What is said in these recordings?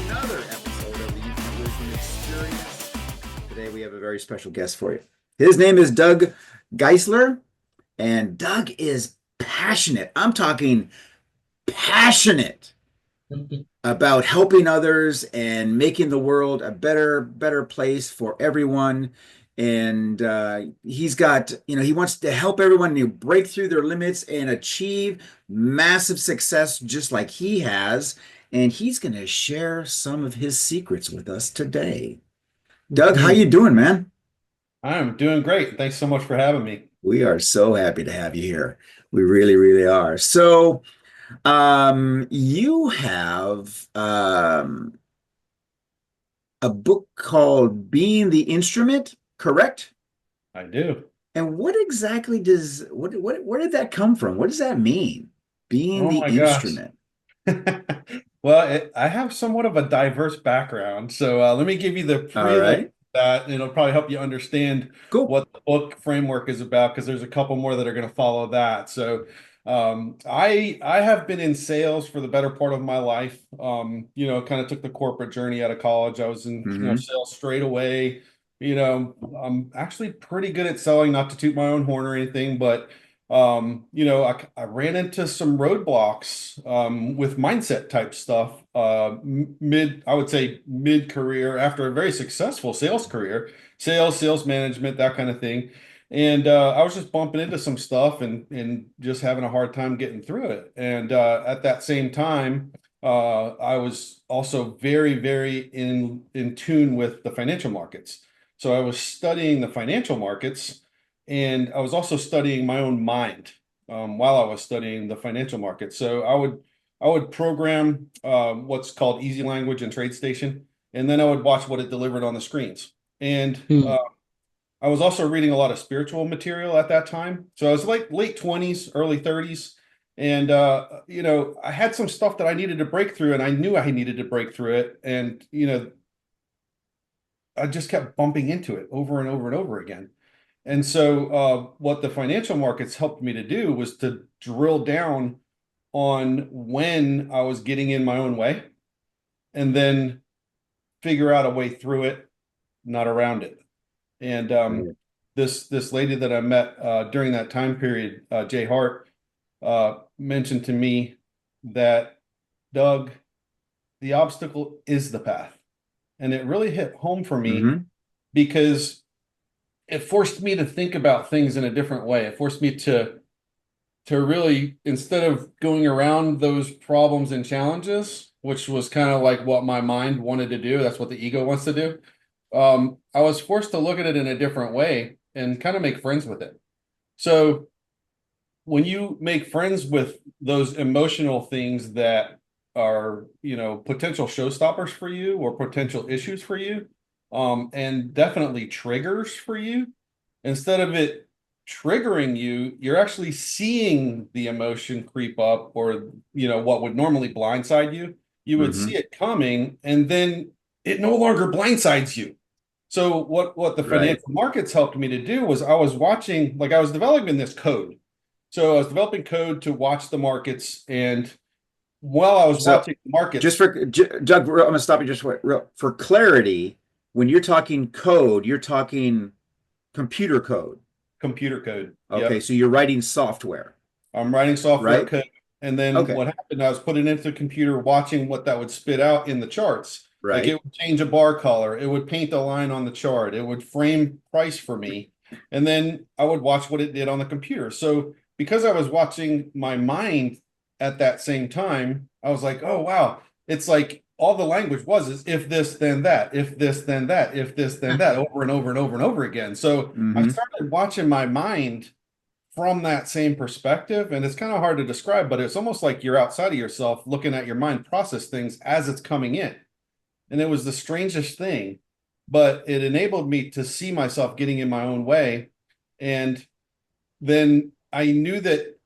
another episode of the Youth Wisdom Experience. Today we have a very special guest for you. His name is Doug Geisler, and Doug is passionate. I'm talking passionate about helping others and making the world a better place for everyone. And he's got, he wants to help everyone break through their limits and achieve massive success just like he has. And he's going to share some of his secrets with us today. Doug, how you doing, man? I'm doing great. Thanks so much for having me. We are so happy to have you here. We really, really are. So, you have a book called Being the Instrument, correct? I do. And what exactly where did that come from? What does that mean? Being Oh the my gosh. instrument. Well, I have somewhat of a diverse background. So let me give you the All prelude to right. that. It'll probably help you understand Cool. what the book framework is about, because there's a couple more that are going to follow that. So I have been in sales for the better part of my life. Kind of took the corporate journey out of college. I was in Hmm. sales straight away. I'm actually pretty good at selling, not to toot my own horn or anything, but I ran into some roadblocks with mindset type stuff I would say mid career after a very successful sales career, sales management, that kind of thing. And I was just bumping into some stuff and just having a hard time getting through it. And at that same time, I was also very, very in tune with the financial markets. So I was studying the financial markets, and I was also studying my own mind while I was studying the financial market. So I would program what's called Easy Language and TradeStation, and then I would watch what it delivered on the screens. And Hmm. I was also reading a lot of spiritual material at that time. So I was like late 20s, early 30s. And I had some stuff that I needed to break through, and I knew I needed to break through it. And I just kept bumping into it over and over and over again. And so, what the financial markets helped me to do was to drill down on when I was getting in my own way, and then figure out a way through it, not around it. And this lady that I met during that time period, Jay Hart, mentioned to me that, Doug, the obstacle is the path. And it really hit home for me Hmm. because it forced me to think about things in a different way. It forced me to really, instead of going around those problems and challenges, which was kind of like what my mind wanted to do, that's what the ego wants to do. I was forced to look at it in a different way and kind of make friends with it. So when you make friends with those emotional things that are, potential showstoppers for you or potential issues for you, and definitely triggers for you, instead of it triggering you, you're actually seeing the emotion creep up, or, what would normally blindside you, you would see Hmm. it coming, and then it no longer blindsides you. So what the Right. financial markets helped me to do was I was watching, like I was developing this code. So I was developing code to watch the markets, and while I was So watching the just markets, for Doug, I'm going to stop you just for clarity. When you're talking code, you're talking computer code. computer code. Okay, Yep. so you're writing software, I'm writing software right? code. And then Okay, what happened, I was putting it into the computer, watching what that would spit out in the charts. Like it right. would change a bar color, it would paint a line on the chart, it would frame price for me. And then I would watch what it did on the computer. So because I was watching my mind at that same time, I was like, oh wow, it's like all the language was is if this, then that, if this, then that, if this, then that, over and over and over and over again. So I Hmm. started watching my mind from that same perspective. And it's kind of hard to describe, but it's almost like you're outside of yourself looking at your mind process things as it's coming in. And it was the strangest thing, but it enabled me to see myself getting in my own way. And then I knew that,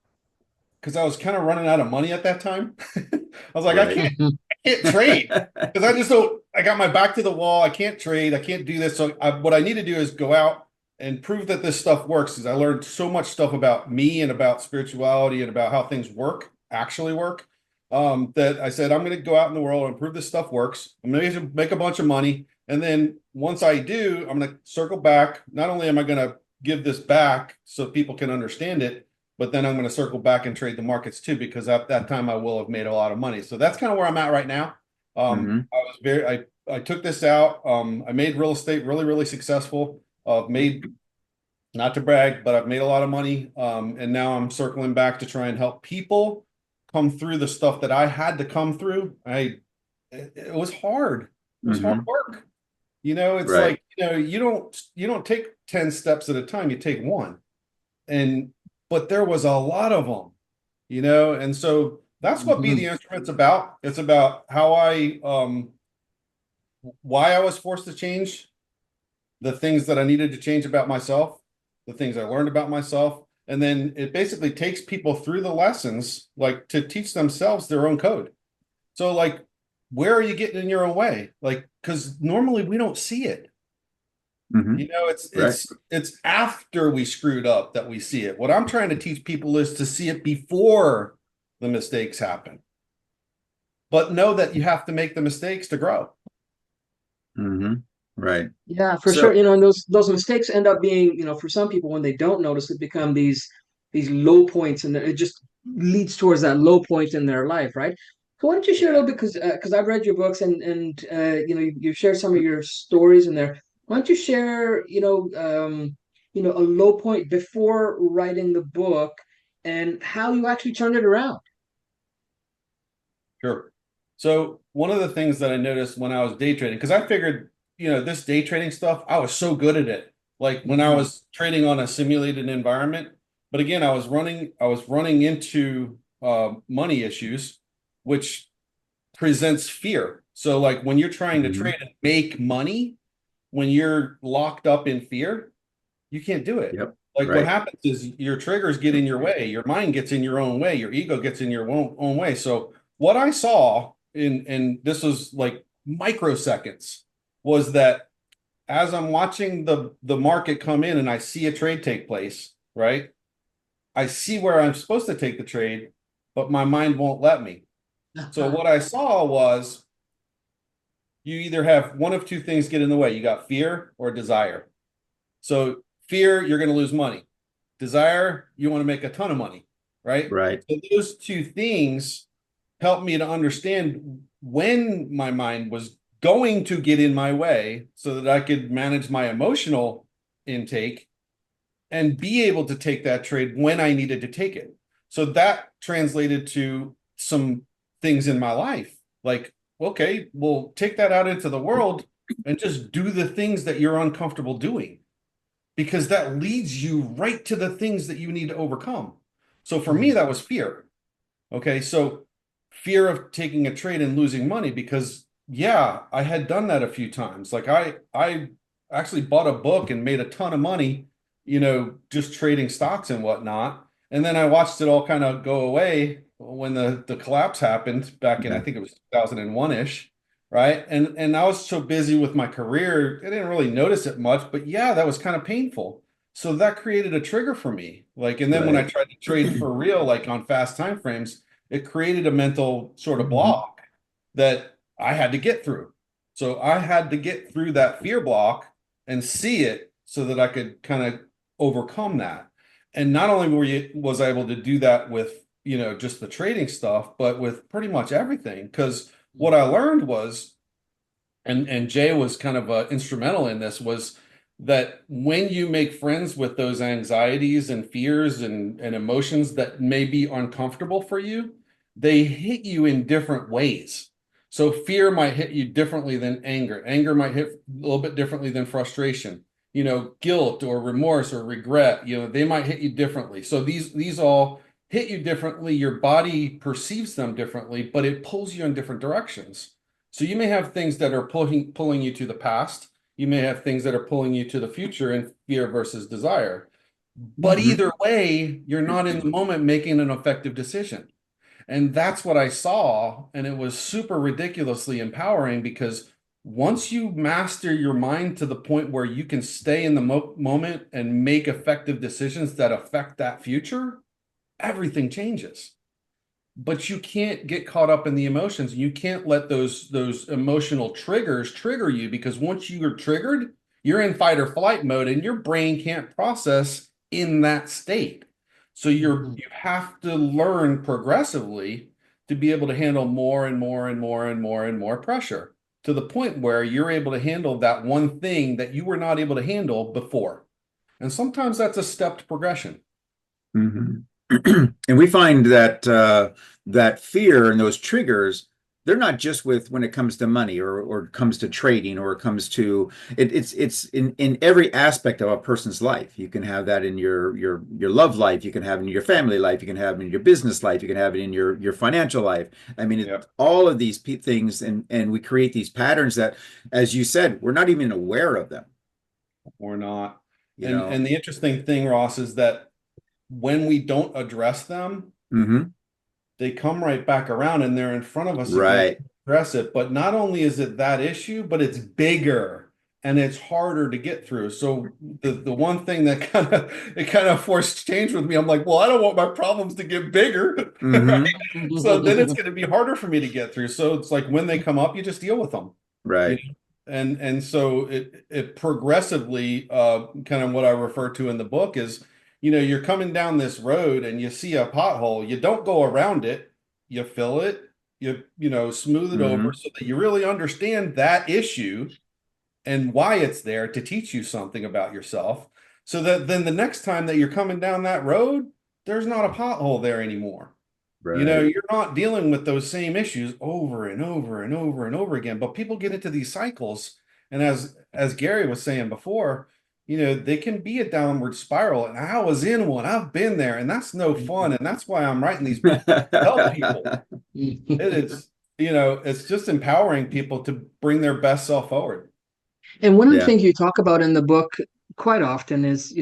because I was kind of running out of money at that time. I was like, Right. I can't trade because I just don't, I got my back to the wall. I can't trade. I can't do this. So what I need to do is go out and prove that this stuff works, because I learned so much stuff about me and about spirituality and about how things work, actually work. that I said, I'm going to go out in the world and prove this stuff works. I'm going to make a bunch of money. And then once I do, I'm going to circle back. Not only am I going to give this back so people can understand it, but then I'm going to circle back and trade the markets too, because at that time I will have made a lot of money. So that's kind of where I'm at right now. Hmm. I took this out. I made real estate really, really successful. Made, not to brag, but I've made a lot of money. And now I'm circling back to try and help people come through the stuff that I had to come through. It was hard. It was hard Hmm. work. It's Right. like, you don't take 10 steps at a time, you take one. And but there was a lot of them, and so that's what Be the Mhm. Instrument's about. It's about how why I was forced to change, the things that I needed to change about myself, the things I learned about myself. And then it basically takes people through the lessons, like to teach themselves their own code. So, like, where are you getting in your own way? Like, because normally we don't see it. Hmm. It's Right. it's after we screwed up that we see it. What I'm trying to teach people is to see it before the mistakes happen, but know that you have to make the mistakes to grow. Hmm. Right. Yeah, for sure. So, And those mistakes end up being, for some people when they don't notice it, become these low points, and it just leads towards that low point in their life, right? So why don't you share a little bit, because I've read your books, and you shared some of your stories in there. Why don't you share, a low point before writing the book and how you actually turned it around? Sure. So one of the things that I noticed when I was day trading, because I figured, this day trading stuff, I was so good at it. Like when I Mhm. was trading on a simulated environment, but again, I was running into money issues, which presents fear. So like when you're trying to hmm. trade and make money, when you're locked up in fear, you can't do it. Yep. Like what Right. happens is your triggers get in your way, your mind gets in your own way, your ego gets in your own way. So what I saw in this was like microseconds was that as I'm watching the market come in and I see a trade take place, right? I see where I'm supposed to take the trade, but my mind won't let me. So what I saw was you either have one of two things get in the way. You got fear or desire. So fear, you're going to lose money. Desire, you want to make a ton of money, right? Right. So those two things help me to understand when my mind was going to get in my way so that I could manage my emotional intake and be able to take that trade when I needed to take it. So that translated to some things in my life. Like, okay, well, take that out into the world and just do the things that you're uncomfortable doing because that leads you right to the things that you need to overcome. So for me, Mhm. that was fear. Okay, so fear of taking a trade and losing money because yeah, I had done that a few times. Like I actually bought a book and made a ton of money, just trading stocks and whatnot. And then I watched it all kind of go away when the collapse happened back in I Yeah. think it was 2001-ish, right? And I was so busy with my career, I didn't really notice it much, but yeah, that was kind of painful. So that created a trigger for me. Like, and then when I Right. tried to trade for real, like on fast time frames, it created a mental sort of Hmm. block that I had to get through. So I had to get through that fear block and see it so that I could kind of overcome that. And not only was I able to do that with, just the trading stuff, but with pretty much everything. Because what I learned was, and Jay was kind of instrumental in this, was that when you make friends with those anxieties and fears and emotions that may be uncomfortable for you, they hit you in different ways. So fear might hit you differently than anger. Anger might hit a little bit differently than frustration. Guilt or remorse or regret, they might hit you differently. So these all hit you differently. Your body perceives them differently, but it pulls you in different directions. So you may have things that are pulling you to the past. You may have things that are pulling you to the future in fear versus desire. But Hmm. either way, you're not in the moment making an effective decision. And that's what I saw. And it was super ridiculously empowering because once you master your mind to the point where you can stay in the moment and make effective decisions that affect that future, everything changes. but you can't get caught up in the emotions. You can't let those emotional triggers trigger you, because once you are triggered, you're in fight or flight mode and your brain can't process in that state. So you have to learn progressively to be able to handle more and more and more and more and more pressure, to the point where you're able to handle that one thing that you were not able to handle before. And sometimes that's a stepped progression. Mhm. And we find that that fear and those triggers, they're not just with when it comes to money or comes to trading or it comes to it's in every aspect of a person's life. You can have that in your love life, you can have it in your family life, you can have it in your business life, you can have it in your financial life. I mean, Yep. all of these things, and we create these patterns that, as you said, we're not even aware of them, Or not. you know. And the interesting thing, Ross, is that when we don't address them, Hmm. they come right back around and they're in front of us again to Right. address it. But not only is it that issue, but it's bigger and it's harder to get through. So the one thing that kind of forced change with me, I'm like, well, I don't want my problems to get bigger. Right? Hmm. So then it's going to be harder for me to get through. So it's like when they come up, you just deal with them. You Right. know? And so it progressively, kind of what I refer to in the book is, you're coming down this road and you see a pothole. You don't go around it. You fill it. You smooth it over Hmm. so that you really understand that issue and why it's there, to teach you something about yourself, so that then the next time that you're coming down that road, there's not a pothole there anymore. Right. You're not dealing with those same issues over and over and over and over again. But people get into these cycles, and as Gary was saying before, they can be a downward spiral. And I was in one. I've been there, and that's no fun. And that's why I'm writing these books to help people. It is, it's just empowering people to bring their best self forward. And one of the Yeah. things you talk about in the book quite often is,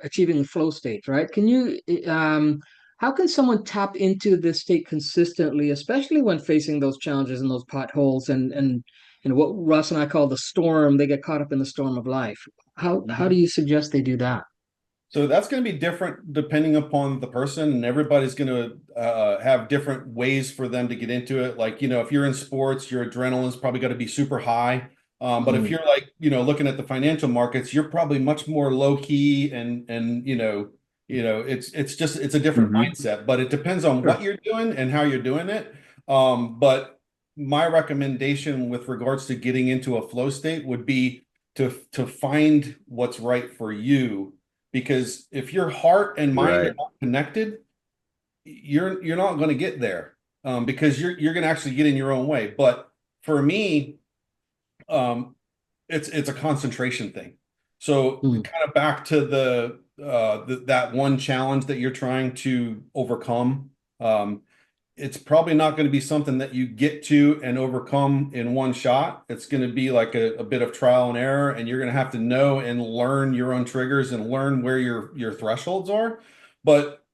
achieving flow states, right? How can someone tap into this state consistently, especially when facing those challenges and those potholes and what Russ and I call the storm? They get caught up in the storm of life. How do Mhm. you suggest they do that? So that's going to be different depending upon the person, and everybody's going to have different ways for them to get into it. Like, if you're in sports, your adrenaline's probably got to be super high. But if Mm, you're like, looking at the financial markets, you're probably much more low key, and it's a different Hmm. mindset. But it depends on what Sure. you're doing and how you're doing it. But my recommendation with regards to getting into a flow state would be to find what's right for you, because if your heart and mind are Right. not connected, you're not going to get there, because you're going to actually get in your own way. But for me, um, it's a concentration thing. So mm, kind of back to that one challenge that you're trying to overcome. It's probably not going to be something that you get to and overcome in one shot. It's going to be like a bit of trial and error, and you're going to have to know and learn your own triggers and learn where your thresholds are. But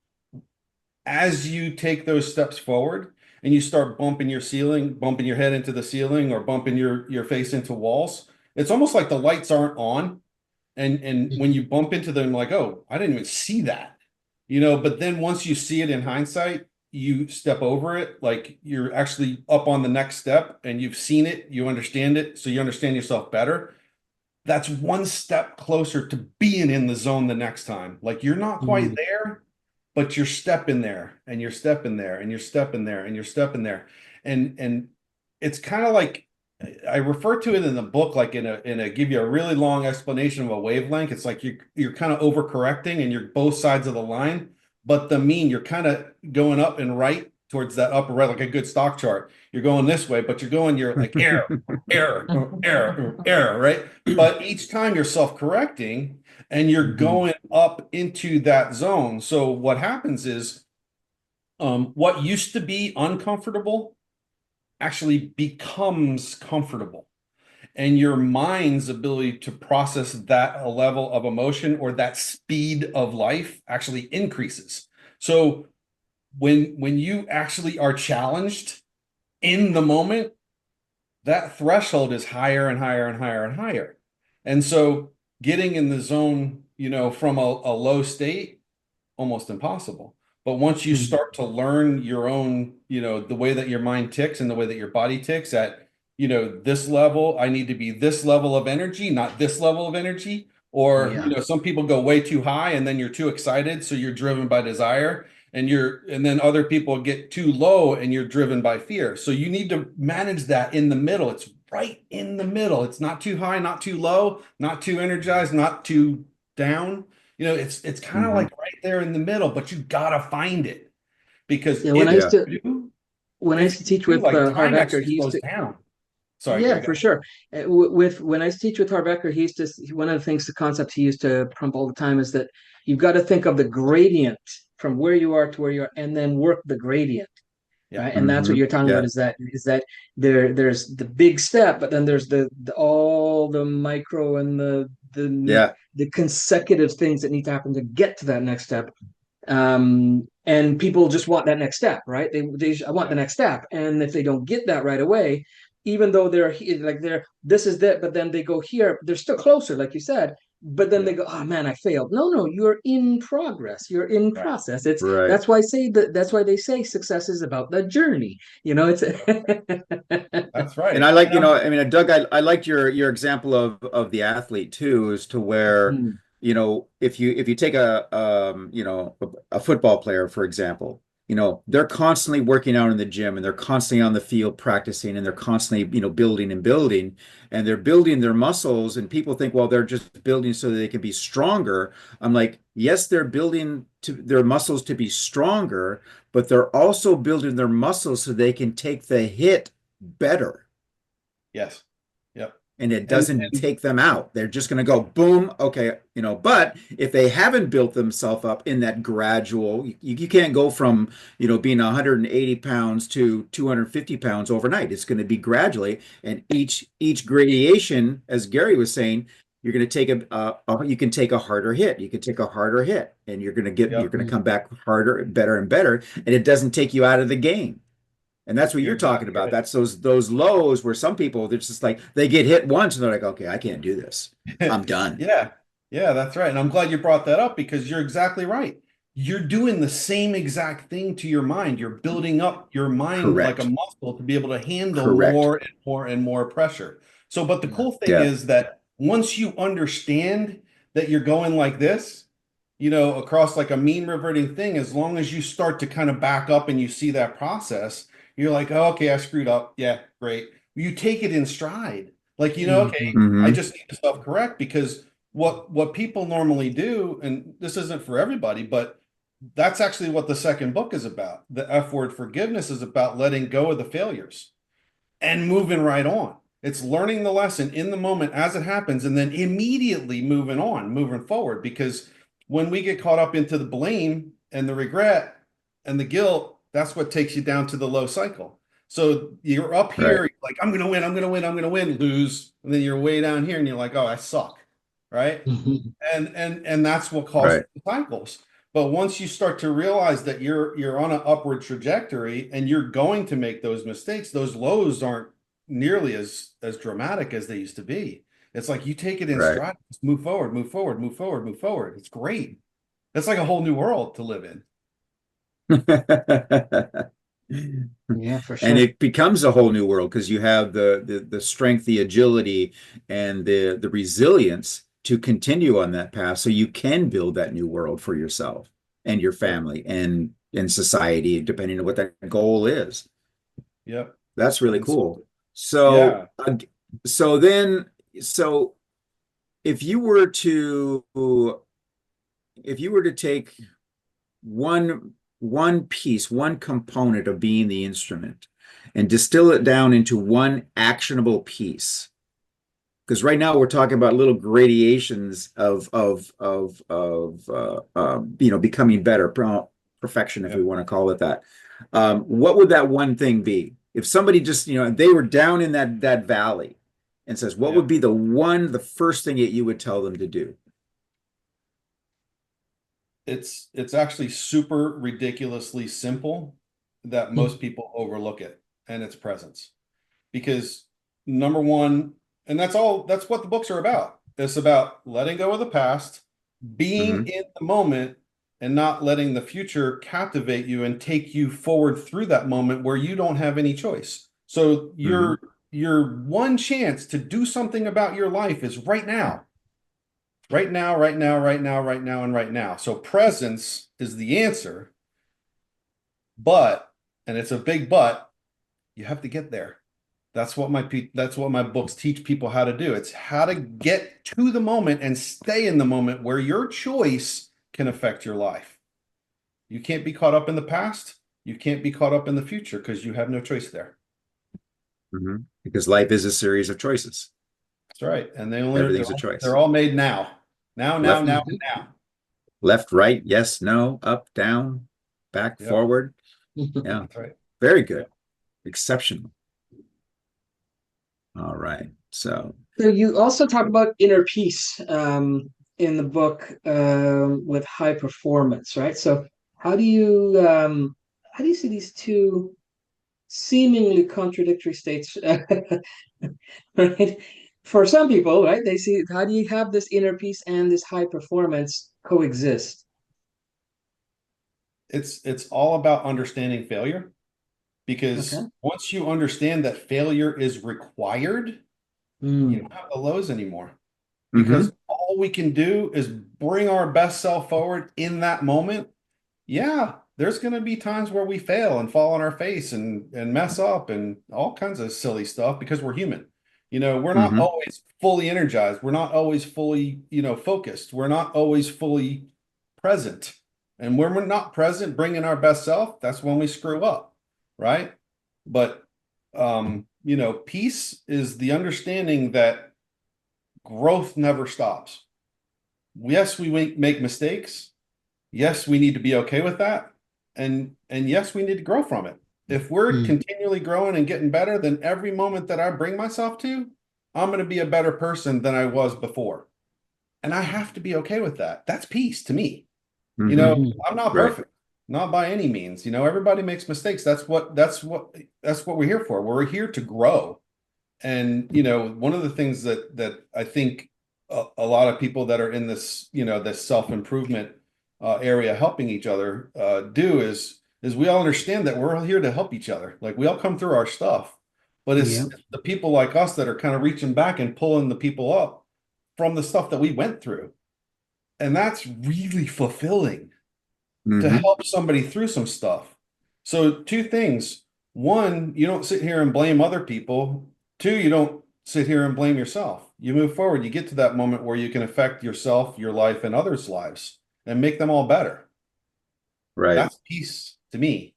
as you take those steps forward and you start bumping your ceiling, bumping your head into the ceiling or bumping your face into walls, it's almost like the lights aren't on. And when you bump into them, like, oh, I didn't even see that. But then once you see it in hindsight, you step over it, like you're actually up on the next step and you've seen it, you understand it, so you understand yourself better. That's one step closer to being in the zone the next time. Like you're not quite mm, there, but you're stepping there and you're stepping there and you're stepping there and you're stepping there. And it's kind of like, I refer to it in the book like in a give you a really long explanation of a wavelength. It's like you're kind of overcorrecting and you're both sides of the line, but the mean you're kind of going up and right towards that upper right, like a good stock chart. You're going this way, but you're like error, right? But each time you're self-correcting and you're Hmm. going up into that zone. So what happens is, what used to be uncomfortable actually becomes comfortable, and your mind's ability to process that a level of emotion or that speed of life actually increases. So when you actually are challenged in the moment, that threshold is higher and higher and higher and higher. And so getting in the zone, from a low state, almost impossible. But once you Mhm. start to learn your own, the way that your mind ticks and the way that your body ticks at, this level, I need to be this level of energy, not this level of energy. Or, Yeah. some people go way too high and then you're too excited. So you're driven by desire, and then other people get too low and you're driven by fear. So you need to manage that in the middle. It's right in the middle. It's not too high, not too low, not too energized, not too down. It's kind of Hmm. like right there in the middle, but you gotta find it, because Yeah. When if I used Yeah. to you do, when I if used to you teach do, with like Harv time Eker, actually he used slows to. down. Sorry, Yeah, Greg. for sure. With when I used to teach with Harv Eker, he used to one of the things, the concepts he used to prompt all the time is that you've got to think of the gradient from where you are to where you are, and then work the gradient, Yeah, right? And that's Hmm. what you're talking about. Yeah. Is that there's the big step, but then there's the all the micro and Yeah. the consecutive things that need to happen to get to that next step. And people just want that next step, right? I want yeah, the next step, and if they don't get that right away, even though they're this is that, but then they go here, they're still closer, like you said. But then yeah. they go, oh man, I failed. No, you're in progress. You're in Right. process. It's Right. that's why I say that. That's why they say success is about the journey. It's That's And right. I like, And I'm, I mean, Doug, I liked your example of the athlete too, as to where, Mm, if you take a football player, for example, they're constantly working out in the gym and they're constantly on the field practicing and they're constantly, building and building and they're building their muscles and people think, well, they're just building so that they can be stronger. I'm like, yes, they're building their muscles to be stronger, but they're also building their muscles so they can take the hit better yes. Yep. and it doesn't And take them out. They're just going to go boom. Okay. But if they haven't built themselves up in that gradual, you can't go from, being 180 pounds to 250 pounds overnight. It's going to be gradually. And each gradation, as Gary was saying, you're going to take you can take a harder hit. You can take a harder hit and you're yep, going to mm. come back harder, better and better. And it doesn't take you out of the game. And that's what you're you're talking exactly about. That's those lows where some people, they're just like they get hit once and they're like, okay, I can't do this. right. I'm done. Yeah. Yeah, that's right. And I'm glad you brought that up, because you're exactly right. You're doing the same exact thing to your mind. You're building up your mind like a Correct. muscle to be able to handle Correct. more and more and more pressure. So, but the Yeah. cool thing Yeah. is that once you understand that you're going like this, across like a mean reverting thing, as long as you start to kind of back up and you see that process, you're like, oh, okay, I screwed up. Yeah, great. You take it in stride. Like, okay, Mhm. I Hmm. just need to self-correct, because what people normally do, and this isn't for everybody, but that's actually what the second book is about. The F word, forgiveness, is about letting go of the failures and moving right on. It's learning the lesson in the moment as it happens and then immediately moving on, moving forward. Because when we get caught up into the blame and the regret and the guilt, that's what takes you down to the low cycle. So you're up Right. here, like, I'm going to win, I'm going to win, I'm going to win, lose. And then you're way down here and you're like, oh, I suck. Right. And that's what causes Right. the cycles. But once you start to realize that you're on an upward trajectory and you're going to make those mistakes, those lows aren't nearly as dramatic as they used to be. It's like you take it in Right. stride, just move forward, move forward, move forward, move forward. It's great. It's like a whole new world to live in. Yeah, for And sure. it becomes a whole new world because you have the strength, the agility, and the resilience to continue on that path so you can build that new world for yourself and your Yep. family and in society, depending on what that goal is. Yep. That's really And so, cool. So, yeah. so then, so if you were to take one piece, one component of being the instrument and distill it down into one actionable piece, because right now we're talking about little gradations of becoming better, perfection, if we Yep. want to call it that. What would that one thing be? If somebody just, they were down in that valley and says, what would Yep. be the first thing that you would tell them to do? It's actually super ridiculously simple that most people overlook it, and its presence. Because number one, and that's what the books are about. It's about letting go of the past, being Hmm. in the moment, and not letting the future captivate you and take you forward through that moment where you don't have any choice. So your one chance to do something about your life is right now. Right now, right now, right now, right now, and right now. So presence is the answer, but, and it's a big but, you have to get there. That's what my books teach people how to do. It's how to get to the moment and stay in the moment where your choice can affect your life. You can't be caught up in the past. You can't be caught up in the future because you have no choice there. Because life is a series of choices. That's right. And Everything's a choice. they're all made now. Now, Left, now. left, right, yes, no, up, down, back, Yep. forward. Yeah, That's right. very good. Yep. Exceptional. All right. So you also talk about inner peace in the book with high performance, right? So how do you see these two seemingly contradictory states, right? For some people, right? They see how do you have this inner peace and this high performance coexist? It's all about understanding failure, because Okay. once you understand that failure is required, you don't have the lows anymore, because all we can do is bring our best self forward in that moment. Yeah, there's going to be times where we fail and fall on our face and mess up and all kinds of silly stuff because we're human. We're not always fully energized. We're not always fully, focused. We're not always fully present. And when we're not present, bringing our best self, that's when we screw up, right? But peace is the understanding that growth never stops. Yes, we make mistakes. Yes, we need to be okay with that. And yes, we need to grow from it. If we're continually growing and getting better, then every moment that I bring myself to, I'm going to be a better person than I was before. And I have to be okay with that. That's peace to me. I'm not Right. perfect, not by any means. Everybody makes mistakes. That's what we're here for. We're here to grow. And one of the things that I think a lot of people that are in this this self-improvement area helping each other do is we all understand that we're all here to help each other. Like, we all come through our stuff, but it's the people like us that are kind of reaching back and pulling the people up from the stuff that we went through. And that's really fulfilling to help somebody through some stuff. So two things. One, you don't sit here and blame other people. Two, you don't sit here and blame yourself. You move forward. You get to that moment where you can affect yourself, your life, and others' lives and make them all better. Right. That's peace to me.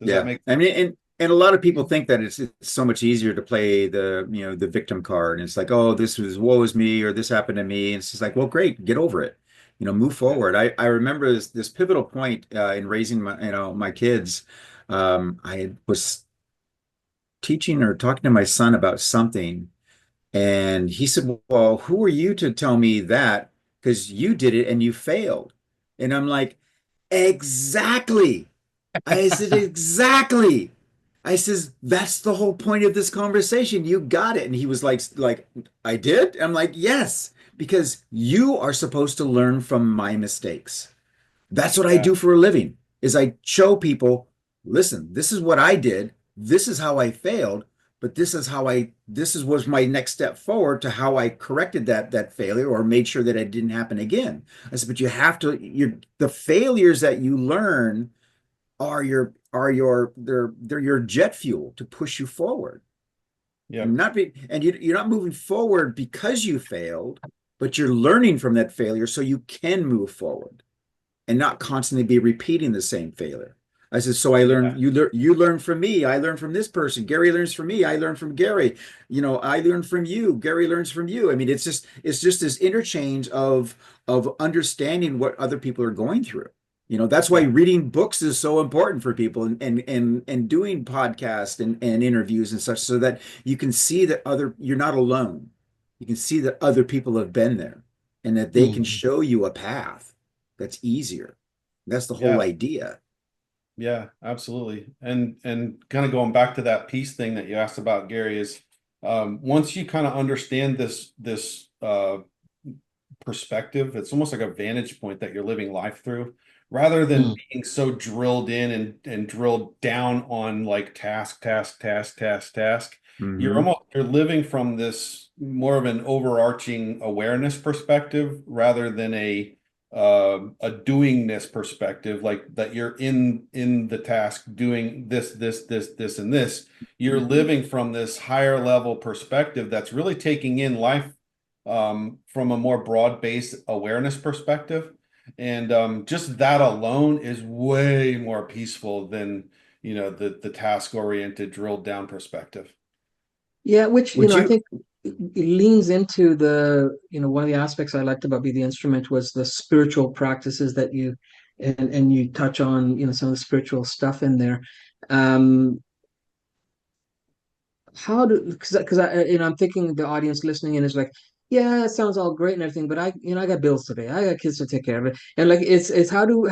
Does that make sense? I mean, and a lot of people think that it's so much easier to play the the victim card, and it's like, oh, this was woe is me, or this happened to me, and it's just like, well, great, get over it, move forward. I remember this pivotal point in raising my kids. I was teaching or talking to my son about something, and he said, well, who are you to tell me that? Because you did it and you failed. And I'm like, exactly. I said, exactly. I says, that's the whole point of this conversation. You got it. And he was like, I did? I'm like, yes, because you are supposed to learn from my mistakes. That's what I do for a living, is I show people, listen, this is what I did. This is how I failed, but this was my next step forward to how I corrected that failure or made sure that it didn't happen again. I said, but you have to, the failures that you learn are they're your jet fuel to push you forward. Yeah. And you're not moving forward because you failed, but you're learning from that failure so you can move forward and not constantly be repeating the same failure. I said, so I learned, you learn from me. I learn from this person. Gary learns from me. I learn from Gary. I learn from you. Gary learns from you. I mean, it's just this interchange of understanding what other people are going through. That's why reading books is so important for people, and doing podcasts and interviews and such, so that you can see that you're not alone. You can see that other people have been there and that they can show you a path that's easier. That's the whole idea. Yeah, absolutely. And kind of going back to that peace thing that you asked about, Gary, is once you kind of understand this perspective. It's almost like a vantage point that you're living life through, rather than being so drilled in and drilled down on like task. Hmm. You're living from this more of an overarching awareness perspective rather than a doingness perspective, like that you're in the task doing this, and this. You're living from this higher level perspective that's really taking in life from a more broad-based awareness perspective. And just that alone is way more peaceful than, the task-oriented drilled down perspective. Yeah, which, Would I you? think it leans into the, one of the aspects I liked about Be the Instrument was the spiritual practices that and you touch on, some of the spiritual stuff in there. Um, how do, because I'm thinking the audience listening in is like, yeah, it sounds all great and everything, but I got bills to pay. I got kids to take care of it. And like, it's how do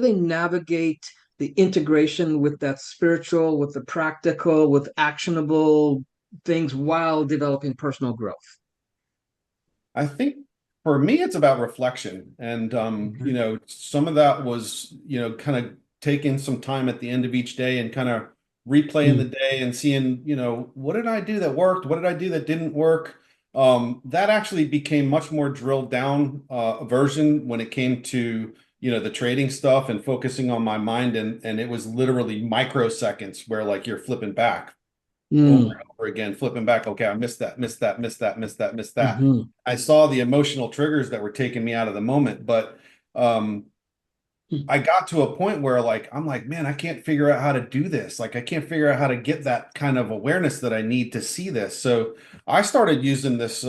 they navigate the integration with that spiritual, with the practical, with actionable things while developing personal growth? I think for me, it's about reflection. And, Mhm. some of that was, kind of taking some time at the end of each day and kind of replaying the Mm. day and seeing, what did I do that worked? What did I do that didn't work? That actually became much more drilled down version when it came to, the trading stuff and focusing on my mind. And it was literally microseconds where like you're flipping back over Mm. and over again, flipping back. Okay, I missed that, missed that. Mhm. I saw the emotional triggers that were taking me out of the moment, but um, I got to a point where like I'm like, man, I can't figure out how to do this. Like I can't figure out how to get that kind of awareness that I need to see this. So I started using this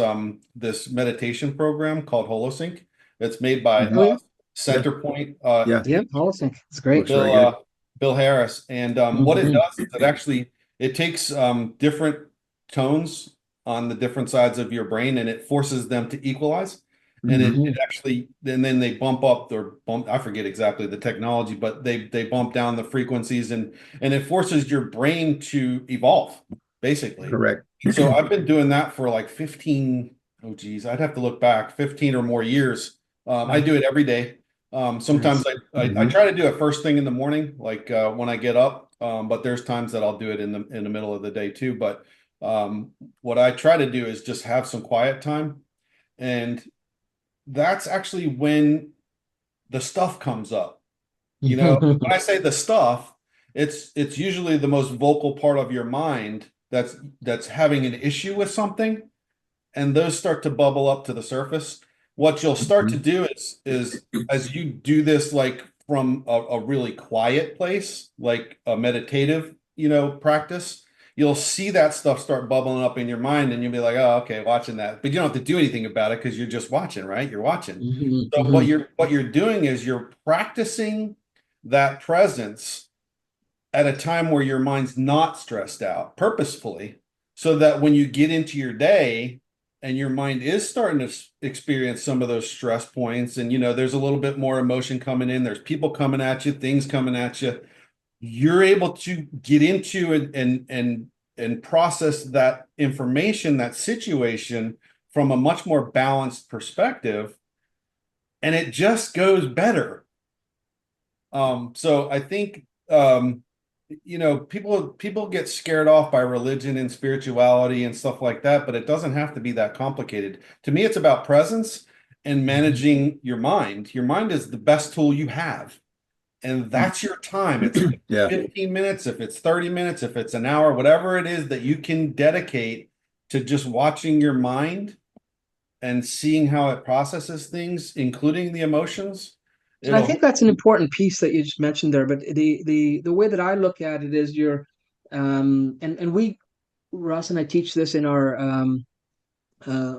meditation program called HoloSync. That's made by Oh Hmm. yeah, Yeah. Centerpoint Yeah. yeah. Holosync. It's great. Looks very Bill good. Bill Harris. And what it Mhm. does is it takes different tones on the different sides of your brain and it forces them to equalize. And it Mhm. actually and then they bump up or bump, I forget exactly the technology, but they bump down the frequencies and it forces your brain to evolve, basically. Correct. So I've been doing that for like 15, oh geez, I'd have to look back, 15 or more years. I Wow. do it every day. Sometimes Nice. I try to do it first thing in the morning, like when I get up. But there's times that I'll do it in the middle of the day too. But what I try to do is just have some quiet time, and that's actually when the stuff comes up. When I say the stuff, it's usually the most vocal part of your mind that's having an issue with something, and those start to bubble up to the surface. What you'll start to Mhm. do is as you do this like from a really quiet place, like a meditative, practice, you'll see that stuff start bubbling up in your mind and you'll be like, oh, okay, watching that. But you don't have to do anything about it because you're just watching, right? You're watching. Mhm. So what Mhm. you're doing is you're practicing that presence at a time where your mind's not stressed out purposefully, so that when you get into your day and your mind is starting to experience some of those stress points and there's a little bit more emotion coming in, there's people coming at you, things coming at you, you're able to get into and process that information, that situation from a much more balanced perspective, and it just goes better. So I think people get scared off by religion and spirituality and stuff like that, but it doesn't have to be that complicated. To me, it's about presence and Mhm. managing your mind. Your mind is the best tool you have, and that's your time. It's Yeah. 15 minutes, if it's 30 minutes, if it's an hour, whatever it is that you can dedicate to just watching your mind and seeing how it processes things, including the emotions. And I It'll think that's an important piece that you just mentioned there. But the way that I look at it is and we Ross and I teach this in our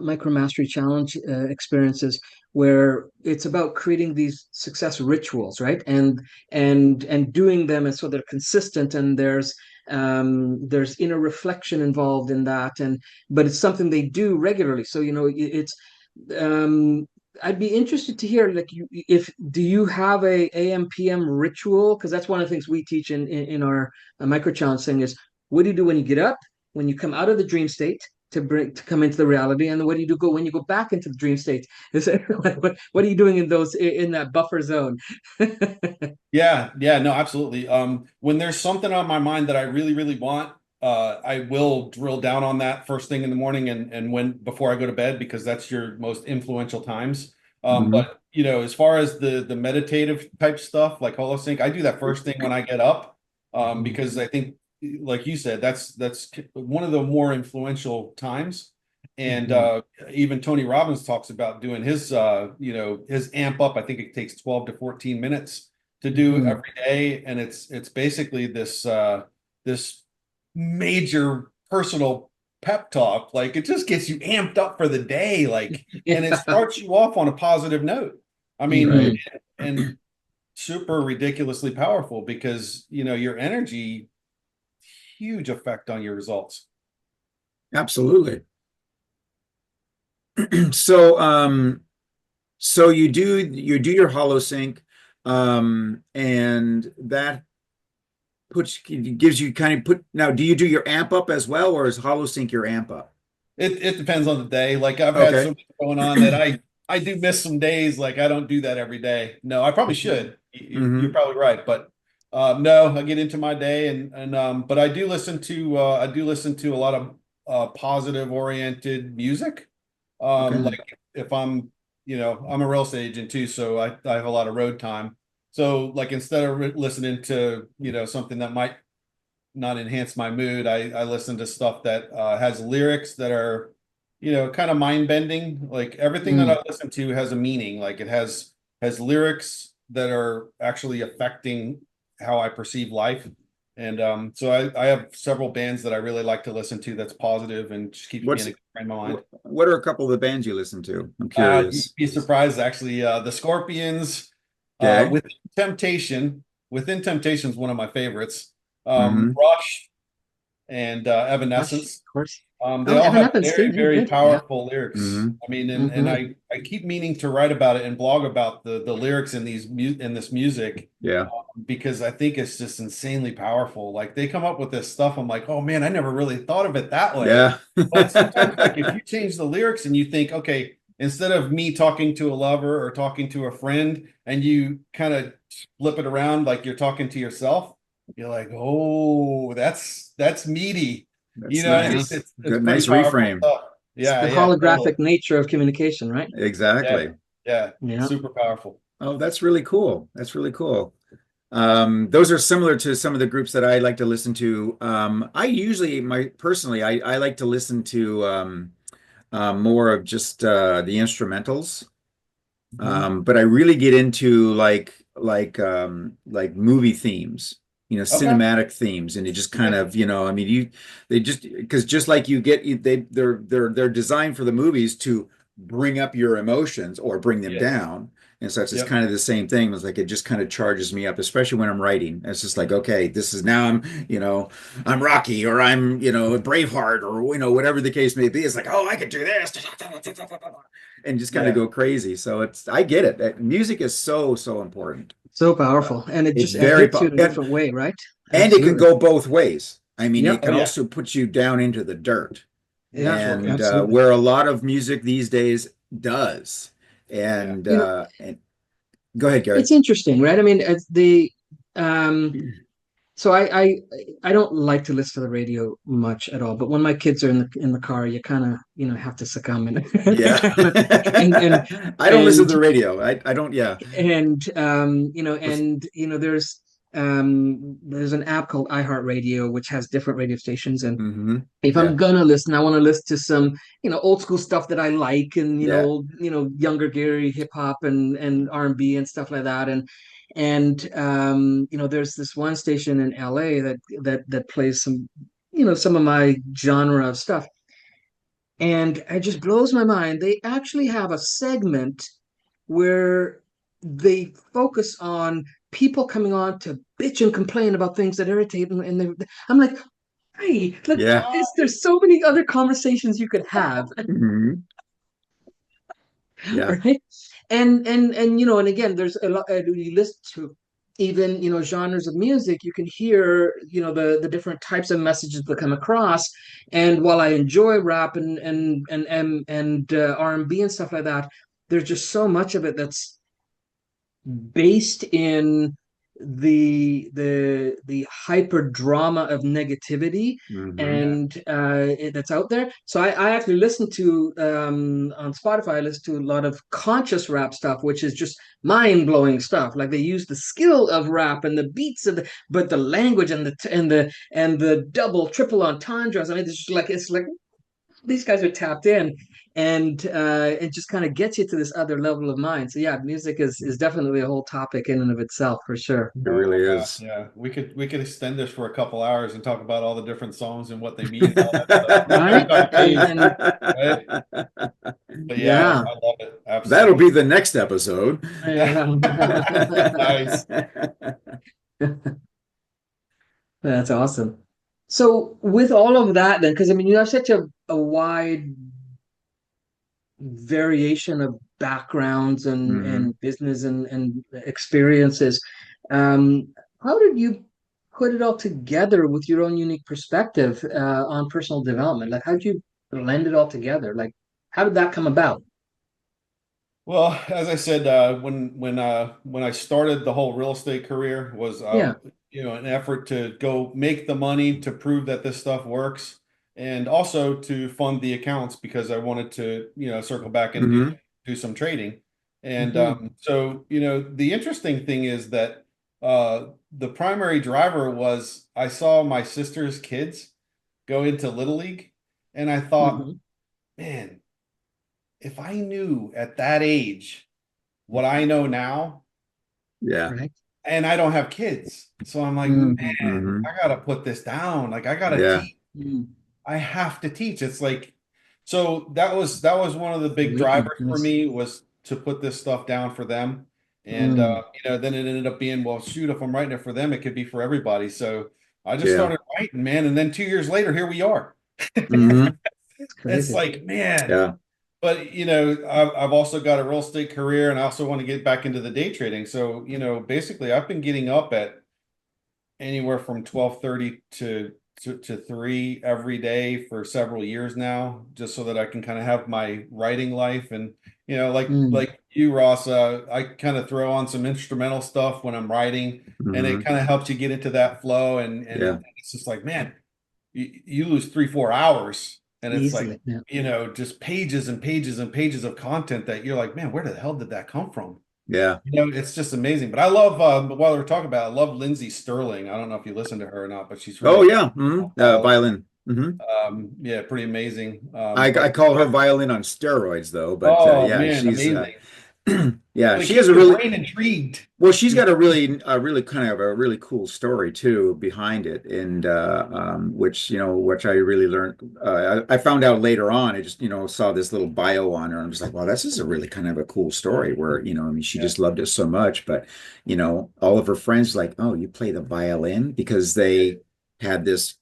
micro mastery challenge experiences where it's about creating these success rituals, right? And doing them, and so they're consistent, and there's inner reflection involved in that, and but it's something they do regularly. So it's um I'd be interested to hear, like, if do you have a AM PM ritual? Because that's one of the things we teach in our micro challenge thing is, what do you do when you get up, when you come out of the dream state, to come into the reality, and what do you do go when you go back into the dream state? Is it, what are you doing in those in that buffer zone? Yeah, yeah, no, absolutely. When there's something on my mind that I really, really want, I will drill down on that first thing in the morning and when before I go to bed, because that's your most influential times. Mhm. But you know, as far as the meditative type stuff like holosync, I do that first thing when I get up, because I think, like you said, that's one of the more influential times. And Mhm. even Tony Robbins talks about doing his, his amp up. I think it takes 12 to 14 minutes to do Mhm. every day, and it's basically this major personal pep talk. Like it just gets you amped up for the day, like, and it Yeah. starts you off on a positive note. I mean, Right. Mhm. and super ridiculously powerful because your energy, huge effect on your results. Absolutely. So, so you do your hollow sync, and that gives you kind of put now. Do you do your amp up as well, or is hollow sync your amp up? It depends on the day. Like I've had so Okay. much going on that I do miss some days. Like I don't do that every day. No, I probably should. You're Hmm. probably right, but no, I get into my day and but I do listen to a lot of positive oriented music. Okay. Like if I'm a real estate agent too, so I have a lot of road time. So like instead of listening to something that might not enhance my mood, I listen to stuff that has lyrics that are, kind of mind bending. Like everything that Mm. I listen to has a meaning. Like it has lyrics that are actually affecting how I perceive life. And so I have several bands that I really like to listen to that's positive and just keeps me in What's a good frame of mind. what are a couple of the bands you listen to? I'm You'd curious. be surprised actually. The Scorpions, Okay. Temptation. Within Temptation is one of my favorites. Hmm. Rush and Gosh, Evanescence. of course. They Oh, all Evan have Evans too. very, Yeah, very good. Yeah. powerful lyrics. Hmm. I mean, and Hmm. I keep meaning to write about it and blog about the lyrics in in this music, Yeah. because I think it's just insanely powerful. Like they come up with this stuff. I'm like, oh man, I never really thought of it that way. Yeah. But sometimes, like if you change the lyrics and you think, okay, instead of me talking to a lover or talking to a friend, and you kind of flip it around like you're talking to yourself, you're like, oh, that's meaty. That's Yeah. It's nice. it's Good, pretty nice powerful reframe. stuff. It's Yeah, the yeah, totally. holographic nature of communication, right? Yeah, Exactly. yeah, Yeah. super powerful. Oh, that's really cool. That's really cool. Those are similar to some of the groups that I like to listen to. I usually, personally, I like to listen to more of just the instrumentals. Mhm. But I really get into like movie themes, Okay. cinematic themes, and you just kind Yeah, of, I mean, they just because just like they're designed for the movies to bring up your emotions or bring them yes. down. And such, it's Yep. kind of the same thing. It's like it just kind of charges me up, especially when I'm writing. It's just like, okay, this is now I'm Rocky or I'm, Braveheart or whatever the case may be. It's like, oh, I could do this. And just kind of Yeah. go crazy. So I get it. Music is so important. So Uh, powerful. And it it's just it very hits you po- in a and different way, right? and it can Absolutely. go both ways. I mean, it Yep. Oh can yeah. also put you down into the dirt, Yeah. Sure and can. Absolutely. where a lot of music these days does. Yeah. And go ahead, Gary. It's interesting, right? I mean, it's the um so I don't like to listen to the radio much at all, but when my kids are in the car, you kind of, have to succumb and Yeah. and and I don't listen and to the radio. I don't, yeah. there's an app called iHeartRadio which has different radio stations, and Hmm. if I'm Yeah. gonna listen, I want to listen to some, old school stuff that I like, and Yeah. younger Gary hip hop and R&B and stuff like that. There's this one station in LA that plays some, some of my genre of stuff. And it just blows my mind. They actually have a segment where they focus on people coming on to bitch and complain about things that irritate them. I'm like, hey, look, Yeah. there's so many other conversations you could have, Hmm. Yeah. right? And again, there's a lot. You listen to even genres of music, you can hear the different types of messages that come across. And while I enjoy rap and R&B and stuff like that, there's just so much of it that's based in the hyper drama of negativity, Hmm. and that's out there. So I actually listen to on Spotify, I listen to a lot of conscious rap stuff, which is just mind-blowing stuff. Like they use the skill of rap and the beats of but the language and the double triple entendres. I mean, it's like these guys are tapped in, and it just kind of gets you to this other level of mind. So yeah, music is definitely a whole topic in and of itself, for sure. It Oh really gosh, is. yeah. We could extend this for a couple hours and talk about all the different songs and what they mean and all that stuff. Right. Everybody And right? But yeah, yeah. I love it. That'll Absolutely. be the next episode. Nice. That's awesome. So with all of that then, because I mean you have such a wide variation of backgrounds Hmm. and business and experiences. Um, how did you put it all together with your own unique perspective on personal development? Like, how did you blend it all together? Like, how did that come about? Well, as I said, when I started the whole real estate career was Yeah. an effort to go make the money to prove that this stuff works, and also to fund the accounts because I wanted to circle back and Hmm. do some trading. And Hmm. so the interesting thing is that the primary driver was I saw my sister's kids go into Little League, and I thought, Hmm. man, if I knew at that age what I know now, Yeah. Right. and I don't have kids. So I'm like, Hmm. man, Hmm. I gotta put this down. Like I gotta Yeah. teach. Mm. I have to teach. It's like, so that was one of the big Awakening. drivers for Yes. me was to put this stuff down for them. And Mm. then it ended up being, well, shoot, if I'm writing it for them, it could be for everybody. So I just Yeah. started writing, man. And then 2 years later, here we are. Hmm. It's It's crazy. like, man. Yeah. But I've also got a real estate career, and I also want to get back into the day trading. So basically, I've been getting up at anywhere from 12:30 to 3 every day for several years now, just so that I can kind of have my writing life. And Mm. like you, Ross, I kind of throw on some instrumental stuff when I'm writing, and it Hmm. kind of helps you get into that flow. And Yeah. it's just like, man, you lose 3-4 hours, and it's like Easily. Yeah. just pages and pages and pages of content that you're like, man, where the hell did that come from? Yeah. It's just amazing. But I love, while we're talking about it, I love Lindsay Sterling. I don't know if you listen to her or not, but she's Oh, really yeah. Violin. Hmm. yeah, pretty amazing. I But call her violin on steroids, though. But oh yeah, man, she's amazing. yeah, But it she has keeps a your really brain intrigued. well. She's got a really kind of a really cool story too behind it, and which I really learned. I found out later on. I just saw this little bio on her, and I was like, wow, this is a really kind of a cool story. Where I mean, she Yeah, just loved it so much, but all of her friends like, oh, you play the violin because yeah, they had this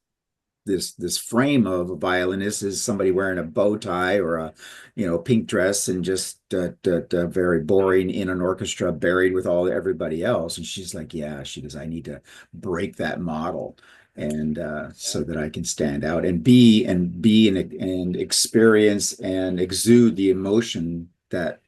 frame of a violinist is somebody wearing a bow tie or a pink dress and just very boring in an orchestra buried with all everybody else. And she's like, yeah, she goes, I need to break that model, and yeah, so that I can stand out and be and experience and exude the emotion that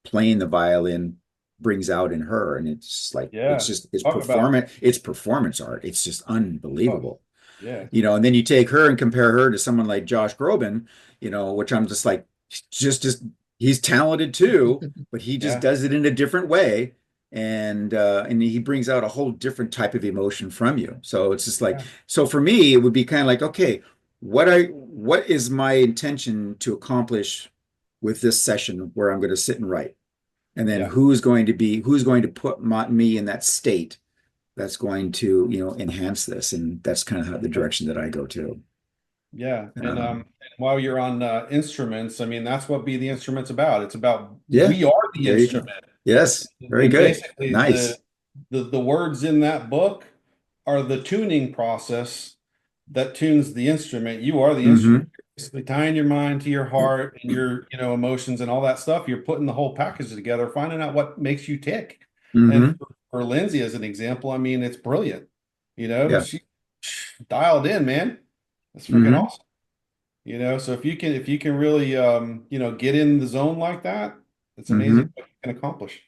playing the violin brings out in her. And it's like yeah. it's Talk about, performance art. It's just oh, unbelievable. yeah, And then you take her and compare her to someone like Josh Groban, which I'm just like, just he's talented too, but he just yeah, does it in a different way. And he brings out a whole different type of emotion from you. So it's just like, yeah, so for me, it would be kind of like, okay, what is my intention to accomplish with this session where I'm going to sit and write? And then yeah, who's going to put me in that state that's going to enhance this, and that's kind of the yeah. direction that I go to. Yeah, um, and while you're on instruments, I mean that's what Be the Instrument's about. It's about yeah, we are the there you go. instrument, Yes, very and good, basically nice. the words in that book are the tuning process that tunes the instrument. You are the instrument. Hmm. Basically tying your mind to your heart and your emotions and all that stuff. You're putting the whole package together, finding out what makes you tick. And Hmm. for Lindsay as an example, I mean, it's brilliant. You know, Yeah. she dialed in, man. That's freaking Hmm. awesome. You know, so if you can really you know, get in the zone like that, it's amazing Hmm. what you can accomplish.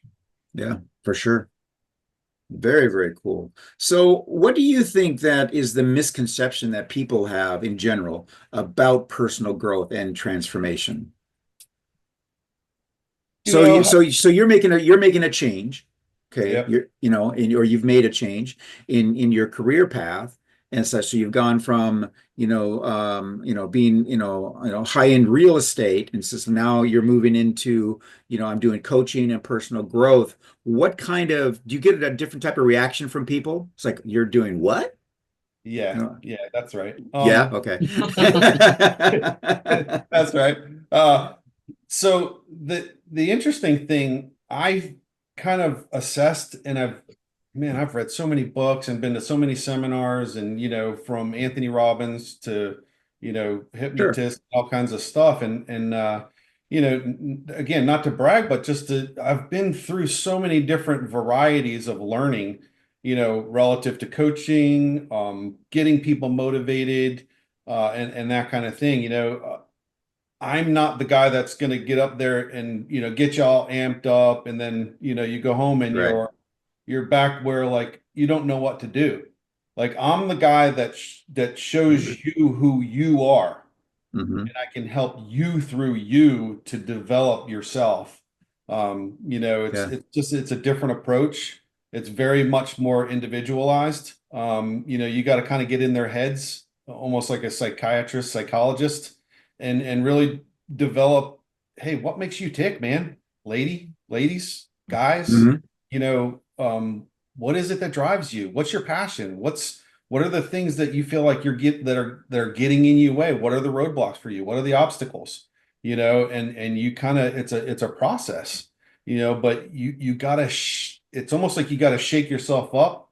Yeah, for sure. Very, very cool. So, what do you think that is the misconception that people have in general about personal growth and transformation? You So you know, so you're making a change, okay? yep. Or you've made a change in your career path and such. So you've gone from being high-end real estate, and so now you're moving into I'm doing coaching and personal growth. What kind of do you get a different type of reaction from people? It's like you're doing what? Yeah, Uh, yeah, that's right. yeah, okay. That's right. So the interesting thing I've kind of assessed, and I've read so many books and been to so many seminars, and you know, from Anthony Robbins to you know, Sure. hypnotists, all kinds of stuff, and you know, again, not to brag, but just to I've been through so many different varieties of learning, you know, relative to coaching, getting people motivated, and that kind of thing. You know, I'm not the guy that's going to get up there and you know, get you all amped up, and then you know, you go home and Right. you're back where like you don't know what to do. Like I'm the guy that shows you who you are, Hmm. and I can help you through you to develop yourself. You know, Yeah. it's just it's a different approach. It's very much more individualized. You know, you got to kind of get in their heads, almost like a psychiatrist, psychologist, and really develop, hey, what makes you tick, man? Ladies, guys, Hmm. you know, what is it that drives you? What's your passion? What are the things that you feel like that are getting in your way? What are the roadblocks for you? What are the obstacles? You know, and you kind of it's a process, you know, but you gotta it's almost like you gotta shake yourself up.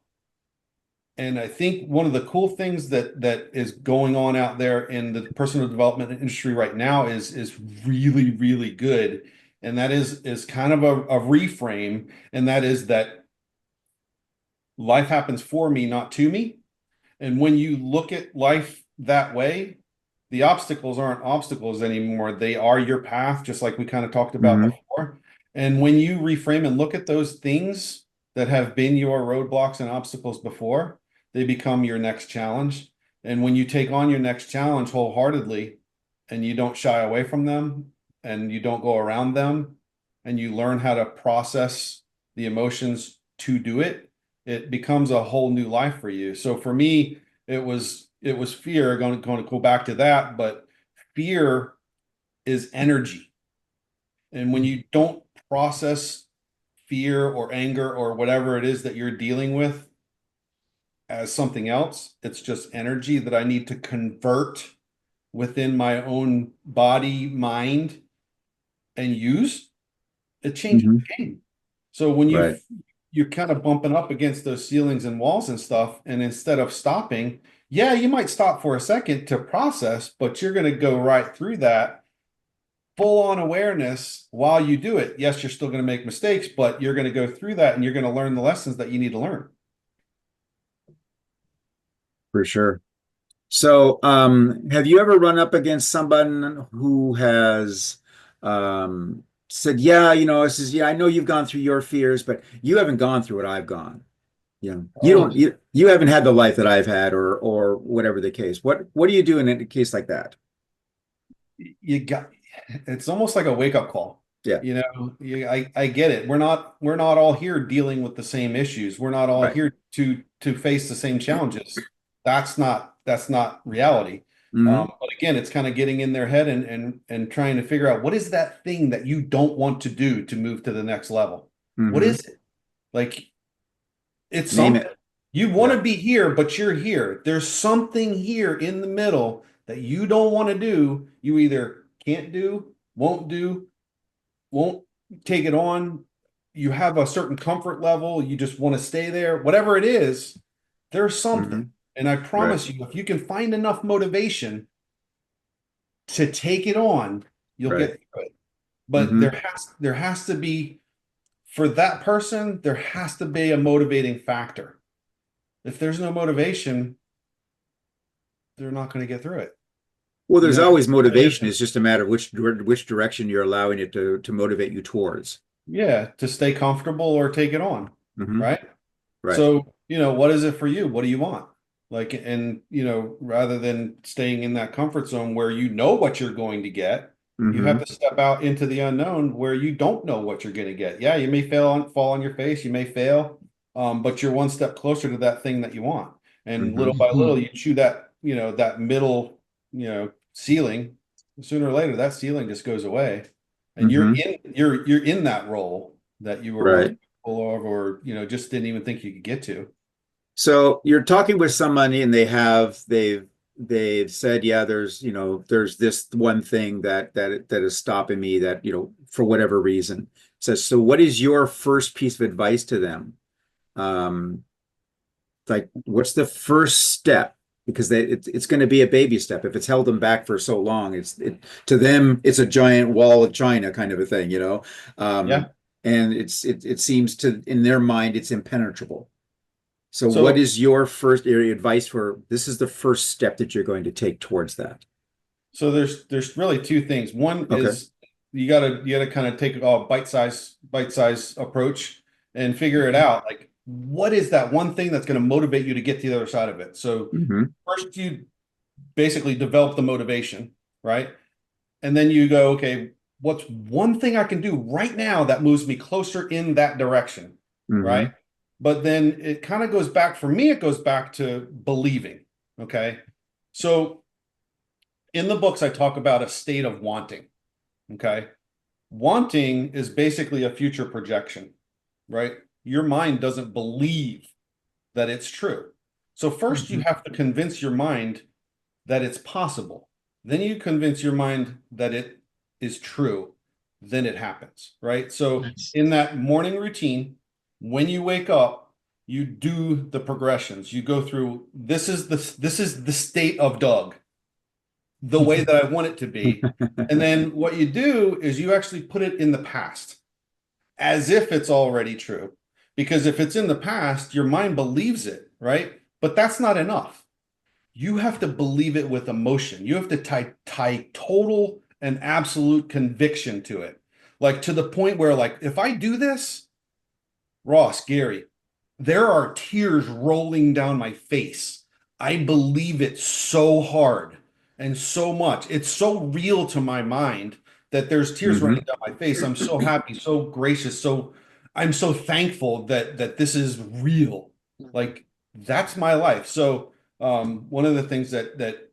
And I think one of the cool things that is going on out there in the personal development industry right now is really, really good. And that is kind of a reframe, and that is that life happens for me, not to me. And when you look at life that way, the obstacles aren't obstacles anymore. They are your path, just like we kind of talked about Hmm. before. And when you reframe and look at those things that have been your roadblocks and obstacles before, they become your next challenge. And when you take on your next challenge wholeheartedly and you don't shy away from them and you don't go around them and you learn how to process the emotions to do it, it becomes a whole new life for you. So for me, it was fear. Going to go back to that, but fear is energy. And when you don't process fear or anger or whatever it is that you're dealing with as something else, it's just energy that I need to convert within my own body, mind, and use. It changes Hmm. the game. So when Right. you're kind of bumping up against those ceilings and walls and stuff, and instead of stopping, yeah, you might stop for a second to process, but you're going to go right through that full on awareness while you do it. Yes, you're still going to make mistakes, but you're going to go through that and you're going to learn the lessons that you need to learn. For sure. So, have you ever run up against someone who has said, "Yeah, yeah, I know you've gone through your fears, but you haven't gone through what I've gone. You Oh, don't, you haven't had the life that I've had, or whatever the case. What do you do in a case like that?" you got it's almost like a wake up call. Yeah, You know, I get it. We're not all here dealing with the same issues. We're not all right. here to face the same challenges. That's not reality. Hmm. But again, it's kind of getting in their head and trying to figure out what is that thing that you don't want to do to move to the next level. What Hmm. is it? Like it's Name something it. you want Yeah. to be here, but you're here. There's something here in the middle that you don't want to do. You either can't do, won't take it on. You have a certain comfort level. You just want to stay there. Whatever it is, there's something. Hmm. And I Right. promise you, if you can find enough motivation to take it on, you'll Right. get through it. But Hmm. there has to be for that person, there has to be a motivating factor. If there's no motivation, they're not going to get through it. Well, You there's know, always motivation. It's just a matter of which direction you're allowing it to motivate you towards. yeah, to stay comfortable or take it on, Hmm. right? Right. So, what is it for you? What do you want? Like, and, rather than staying in that comfort zone where you know what you're going to get, you Hmm. have to step out into the unknown where you don't know what you're going to get. Yeah, you may fall on your face, you may fail, but you're one step closer to that thing that you want. And Hmm. little by little, Mhm. you chew that, that middle, ceiling. Sooner or later, that ceiling just goes away, and Hmm. you're in that role that you were once Right. full of, or just didn't even think you could get to. So you're talking with somebody and they've said, yeah, there's this one thing that is stopping me that, for whatever reason. So what is your first piece of advice to them? Um, like what's the first step? Because it's going to be a baby step. If it's held them back for so long, to them it's a giant wall of China kind of a thing, Yeah. and it seems to in their mind it's impenetrable. So what So is your first area advice for this is the first step that you're going to take towards that? So there's really two things. One Okay. is you gotta kind of take a bite size approach and figure it out. Like, what is that one thing that's going to motivate you to get to the other side of it? So Hmm. first you basically develop the motivation, right? And then you go, okay, what's one thing I can do right now that moves me closer in that direction, right? Hmm. But then it kind of goes back, for me, it goes back to believing. Okay. So in the books, I talk about a state of wanting. Okay. Wanting is basically a future projection, right? Your mind doesn't believe that it's true. So first you Mhm. have to convince your mind that it's possible. Then you convince your mind that it is true. Then it happens, right? So Nice. in that morning routine, when you wake up, you do the progressions. You go through this is the state of Doug, the way that I want it to be. And then what you do is you actually put it in the past as if it's already true. Because if it's in the past, your mind believes it, right? But that's not enough. You have to believe it with emotion. You have to tie total and absolute conviction to it. Like to the point where, like, if I do this, Ross, Gary, there are tears rolling down my face. I believe it so hard and so much. It's so real to my mind that there's tears Hmm. running down my face. I'm so happy, so gracious, I'm so thankful that this is real. Like that's my life. So one of the things that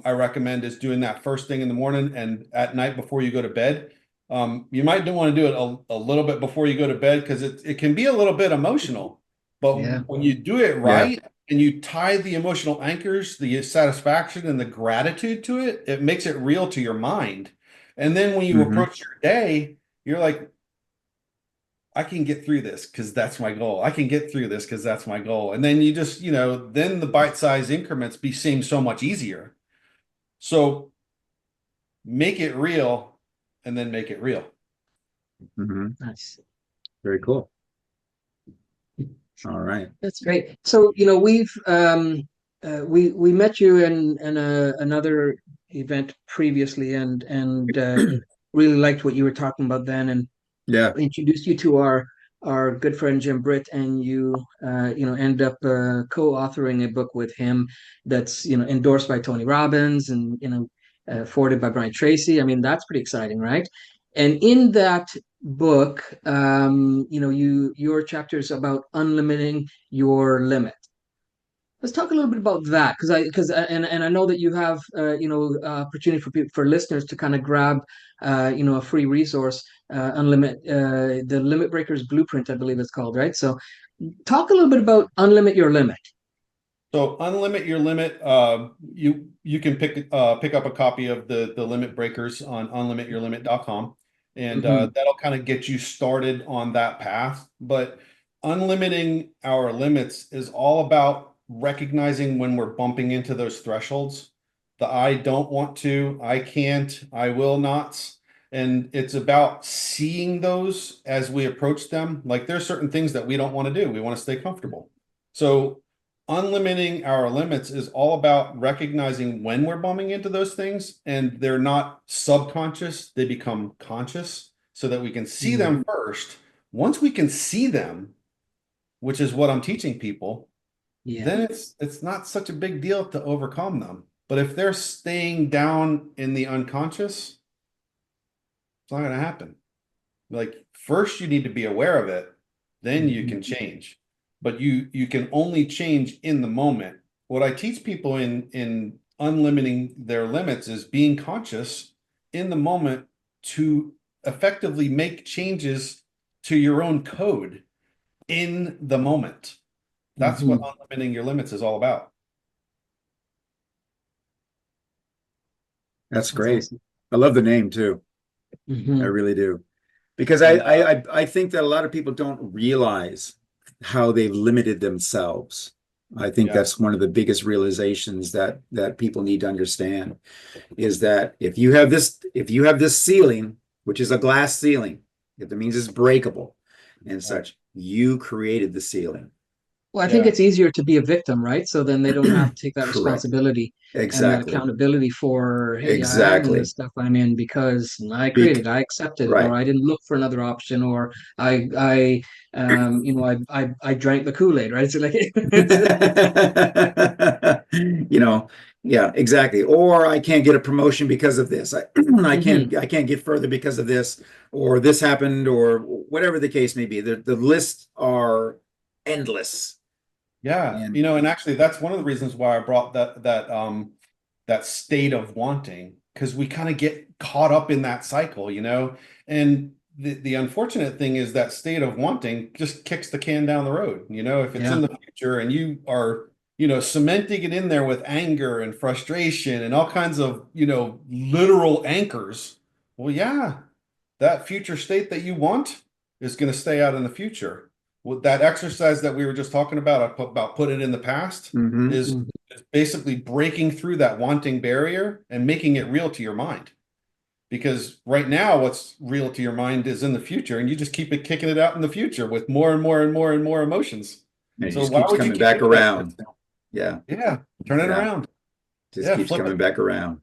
I recommend is doing that first thing in the morning and at night before you go to bed. You might want to do it a little bit before you go to bed because it can be a little bit emotional. But Yeah. when you do it Yeah. right and you tie the emotional anchors, the satisfaction and the gratitude to it, it makes it real to your mind. And then when you Hmm. approach your day, you're like, I can get through this because that's my goal. I can get through this because that's my goal. And then you just, then the bite-sized increments seem so much easier. So make it real and then make it real. Hmm. Nice. Very cool. All right. That's great. So, we met you in another event previously, and really liked what you were talking about then, and Yeah. introduced you to our good friend Jim Britt, and you end up co-authoring a book with him that's endorsed by Tony Robbins, and forwarded by Brian Tracy. I mean, that's pretty exciting, right? And in that book, your chapter is about unlimiting your limit. Let's talk a little bit about that, and I know that you have opportunity for listeners to kind of grab a free resource, the Limit Breakers Blueprint, I believe it's called, right? So talk a little bit about unlimit your limit. So unlimit your limit. You can pick up a copy of the Limit Breakers on unlimityourlimit.com, and Hmm. that'll kind of get you started on that path. But unlimiting our limits is all about recognizing when we're bumping into those thresholds. The I don't want to, I can't, I will not. And it's about seeing those as we approach them. Like there's certain things that we don't want to do. We want to stay comfortable. So unlimiting our limits is all about recognizing when we're bumping into those things, and they're not subconscious, they become conscious so that we can see them first. Once we can see them, which is what I'm teaching people, then it's not such a big deal to overcome them. But if they're staying down in the unconscious, it's not going to happen. Like first you need to be aware of it, then you can change. But you can only change in the moment. What I teach people in unlimiting their limits is being conscious in the moment to effectively make changes to your own code in the moment. That's what unlimiting your limits is all about. That's great. Awesome. I love the name too. I really do. Because I think that a lot of people don't realize how they've limited themselves. I think that's one of the biggest realizations that people need to understand is that if you have this ceiling, which is a glass ceiling, that means it's breakable and such, you created the ceiling. Well, I think it's easier to be a victim, right? So then they don't have to take that responsibility and that accountability for, hey, I'm in the stuff I'm in because I created, I accepted it, or I didn't look for another option, or I drank the Kool-Aid, right? So like, yeah, exactly. Or I can't get a promotion because of this. I can't get further because of this, or this happened, or whatever the case may be. The lists are endless. Yeah, and actually that's one of the reasons why I brought that state of wanting, because we kind of get caught up in that cycle, and the unfortunate thing is that state of wanting just kicks the can down the road. If it's in the future and you are, cementing it in there with anger and frustration and all kinds of, literal anchors. Well, that future state that you want is going to stay out in the future. With that exercise that we were just talking about put it in the past, is basically breaking through that wanting barrier and making it real to your mind. Because right now, what's real to your mind is in the future, and you just keep kicking it out in the future with more and more and more and more emotions. And so why would you keep back around? Turn it around. Just keeps coming back around.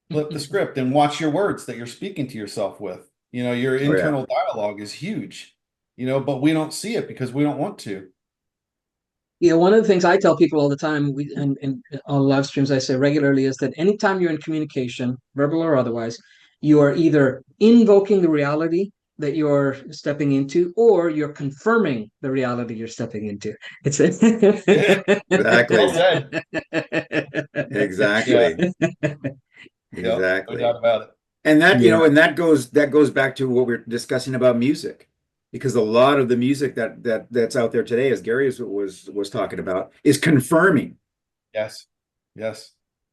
Flip the script and watch your words that you're speaking to yourself with. Your internal dialogue is huge. But we don't see it because we don't want to. Yeah, one of the things I tell people all the time, and on live streams I say regularly, is that anytime you're in communication, verbal or otherwise, you are either invoking the reality that you're stepping into, or you're confirming the reality you're stepping into. It's exactly. Exactly. Exactly. No doubt about it. And that, and that goes back to what we're discussing about music. Because a lot of the music that's out there today, as Gary was talking about, is confirming. Yes.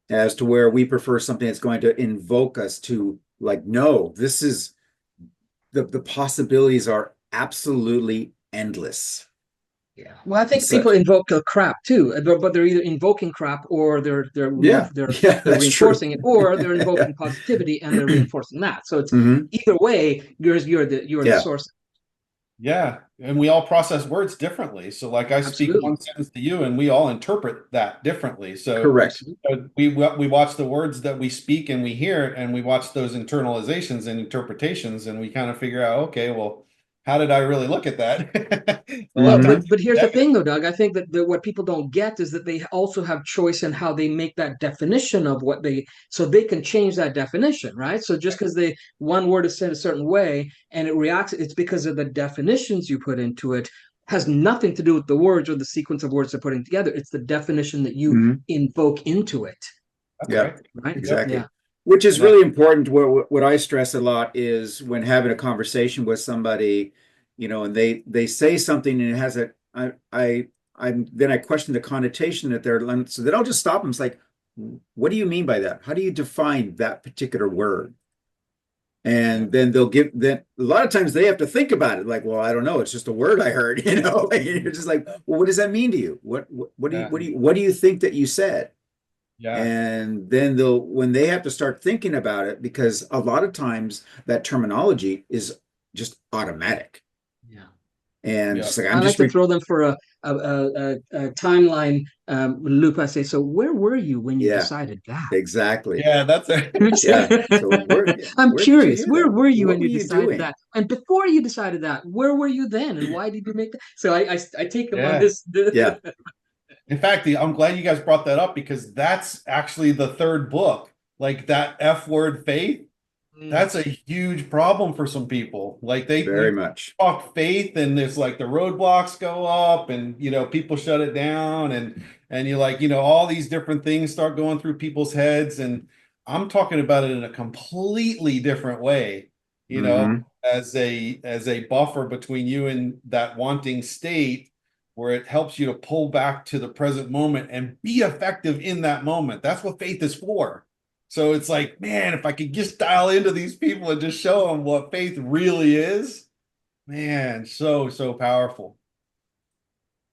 As to where we prefer something that's going to invoke us to, like, no, this is the possibilities are absolutely endless. Yeah. Well, I think people invoke crap too, but they're either invoking crap or they're reinforcing it, or they're invoking positivity and they're reinforcing that. So it's either way, you're the source. Yeah, and we all process words differently. So like I speak one sentence to you and we all interpret that differently. So correct. We watch the words that we speak and we hear, and we watch those internalizations and interpretations, and we kind of figure out, okay, well, how did I really look at that? But here's the thing though, Doug. I think that what people don't get is that they also have choice in how they make that definition of so they can change that definition, right? So just because one word is said a certain way and it reacts, it's because of the definitions you put into it. Has nothing to do with the words or the sequence of words they're putting together. It's the definition that you invoke into it. Right? Exactly. Yeah. Which is really important. What I stress a lot is when having a conversation with somebody, and they say something and it has then I question the connotation that they're, so then I'll just stop them. It's like, what do you mean by that? How do you define that particular word? And then then a lot of times they have to think about it. Like, well, I don't know. It's just a word I heard, And you're just like, well, what does that mean to you? What do you think that you said? Yeah. And then they'll, when they have to start thinking about it, because a lot of times that terminology is just automatic. Yeah. And Yeah. just like, I I'm like just, to throw them for a timeline loop. I say, so where were you when you yeah, decided that? exactly. Yeah, that's it. Yeah. So yeah, I'm where did you curious. hear Where that? were you What when were you you decided doing? that? And before you decided that, where were you then? And why did you make that? So I take them on Yeah. this. Yeah. In fact, I'm glad you guys brought that up because that's actually the third book. Like that F word faith, Mm, that's a huge problem for some people. Like Very you much. talk faith and there's like the roadblocks go up and people shut it down and you like, all these different things start going through people's heads. And I'm talking about it in a completely different way, Hmm. as a buffer between you and that wanting state where it helps you to pull back to the present moment and be effective in that moment. That's what faith is for. So it's like, man, if I could just dial into these people and just show them what faith really is, man, so powerful.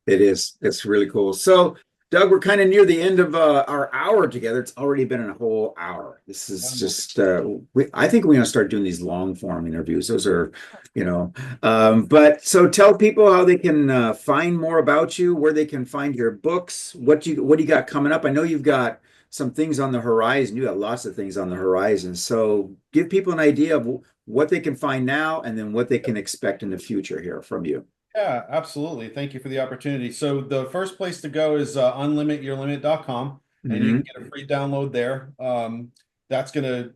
It is. It's really cool. So, Doug, we're kind of near the end of our hour together. It's already been a whole hour. This is Wow. just, I think we're going to start doing these long form interviews. Those are, you know, but so tell people how they can find more about you, where they can find your books, what do you got coming up? I know you've got some things on the horizon. You got lots of things on the horizon. So give people an idea of what they can find now and then what they can expect in the future here from you. Yeah, absolutely. Thank you for the opportunity. So the first place to go is unlimityourlimit.com, and you can Hmm. get a free download there. That's going to,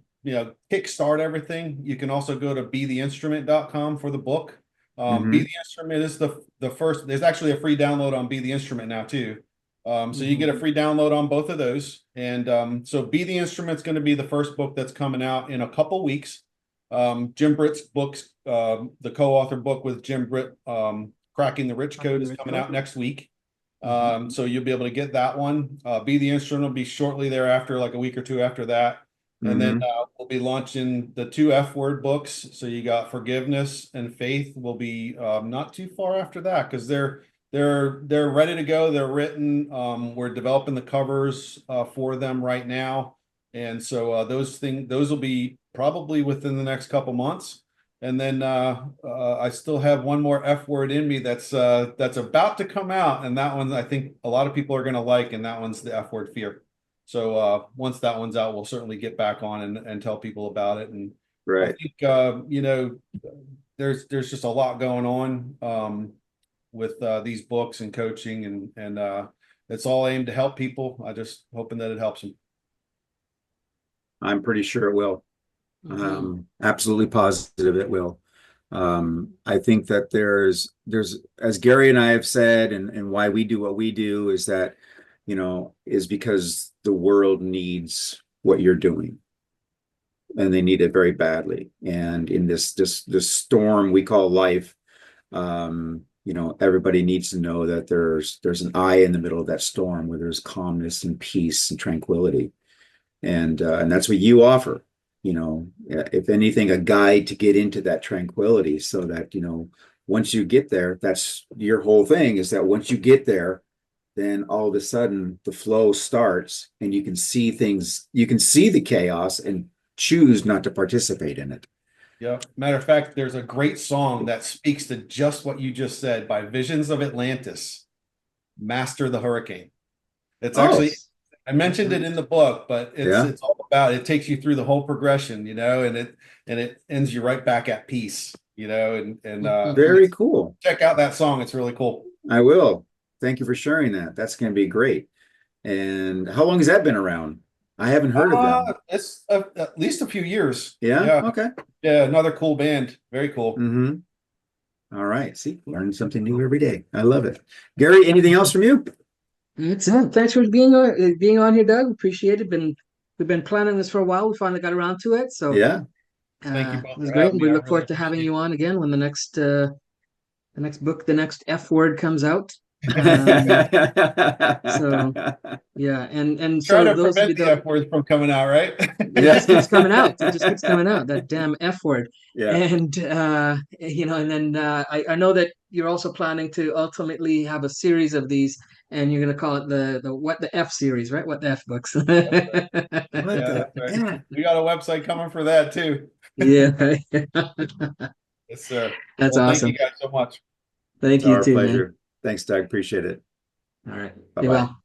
kickstart everything. You can also go to betheinstrument.com for the book. Be Hmm. the Instrument is the first. There's actually a free download on Be the Instrument now too. So you get a mhm. free download on both of those. And so Be the Instrument's going to be the first book that's coming out in a couple weeks. Jim Britt's books, the co-author book with Jim Britt, Cracking the Rich Code, is coming out next week. Mhm. So you'll be able to get that one. Be the Instrument will be shortly thereafter, like a week or two after that. And then Hmm. we'll be launching the two F word books. So you got Forgiveness and Faith will be not too far after that because they're ready to go. They're written. We're developing the covers for them right now. And so those will be probably within the next couple months. And then I still have one more F word in me that's about to come out, and that one I think a lot of people are going to like, and that one's the F word fear. So once that one's out, we'll certainly get back on and tell people about it. And I Right. think there's just a lot going on with these books and coaching, and it's all aimed to help people. I just hoping that it helps them. I'm pretty sure it will. Mhm. Absolutely positive it will. I think that there's as Gary and I have said, and why we do what we do is that, is because the world needs what you're doing, and they need it very badly. And in this storm we call life, everybody needs to know that there's an eye in the middle of that storm where there's calmness and peace and tranquility. And that's what you offer, if anything, a guide to get into that tranquility so that, once you get there, that's your whole thing, is that once you get there, then all of a sudden the flow starts and you can see things, you can see the chaos and choose not to participate in it. Yeah. Matter of fact, there's a great song that speaks to just what you just said by Visions of Atlantis, Master the Hurricane. It's Oh, actually, I mentioned it Mhm. in the book, but it's yeah. it's all about, it takes you through the whole progression, and it ends you right back at peace, and Mhm. Very cool. check out that song. It's really cool. I will. Thank you for sharing that. That's going to be great. And how long has that been around? I haven't heard of them. It's at least a few years. Yeah. Yeah. Okay. Yeah. Another cool band. Very cool. Hmm. All right. See, learn something new every day. I love it. Gary, anything else from you? That's it. Thanks for being on here, Doug. Appreciate it. We've been planning this for a while. We finally got around to it, so Yeah. Thank you it both was for great. having And me. we I look really forward to having appreciate you it. on again when the next book, the next F word comes out. Um, so yeah, and Try so to those of prevent you the that F words from coming out, right? it just keeps coming out. It just keeps coming out, that damn F word. Yeah. And and then I know that you're also planning to ultimately have a series of these, and you're gonna call it the What the F series, right? What the F books. What Yeah, the that's right. yeah. We got a website coming for that too. Yeah. Yes, sir. That's Well, thank you awesome. guys so much. Thank It's you our too, man. pleasure. Thanks, Doug. Appreciate it. All right. Be Bye-bye. well.